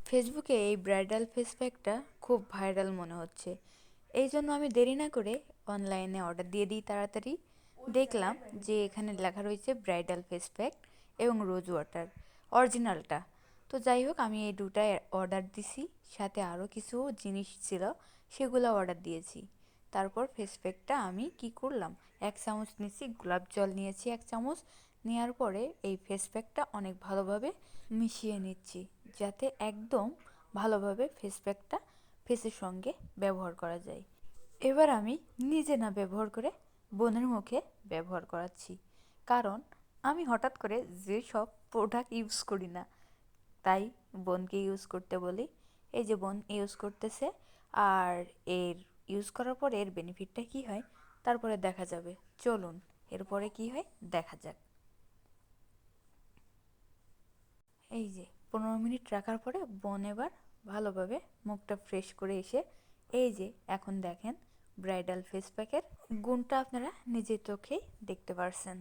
ফেসবুকে এই bridal face প্যাকটা খুব ভাইরাল মনে হচ্ছে। এই জন্য আমি দেরি না করে অনলাইনে অর্ডার দিয়ে দিই তাড়াতাড়ি। দেখলাম যে এখানে লেখা রয়েছে ব্রাইডাল ফেস প্যাক এবং রোজ ওয়াটার অরিজিনালটা। তো যাই হোক, আমি এই দুটাই অর্ডার দিছি, সাথে আরও কিছু জিনিস ছিল সেগুলো অর্ডার দিয়েছি। তারপর ফেস প্যাকটা আমি কি করলাম, 1 চামচ নিয়েছি, গোলাপ জল নিয়েছি 1 চামচ। নেওয়ার পরে এই ফেস প্যাকটা অনেক ভালোভাবে মিশিয়ে নিচ্ছি, যাতে একদম ভালোভাবে ফেস প্যাকটা ফেসের সঙ্গে ব্যবহার করা যায়। এবার আমি নিজে না ব্যবহার করে বোনের মুখে ব্যবহার করাচ্ছি, কারণ আমি হঠাৎ করে যে সব প্রোডাক্ট ইউজ করি না, তাই বোনকে ইউজ করতে বলি। এই যে বোন ইউজ করতেছে, আর এর ইউজ করার পরে এর বেনিফিটটা কি হয় তারপরে দেখা যাবে। চলুন এরপরে কি হয় দেখা যাক। এই যে 15 মিনিট রাখার পরে বোন এবার ভালোভাবে মুখটা ফ্রেশ করে এসে এই যে এখন দেখেন ব্রাইডাল ফেস প্যাকের গুণটা আপনারা নিজের চোখেই দেখতে পারছেন।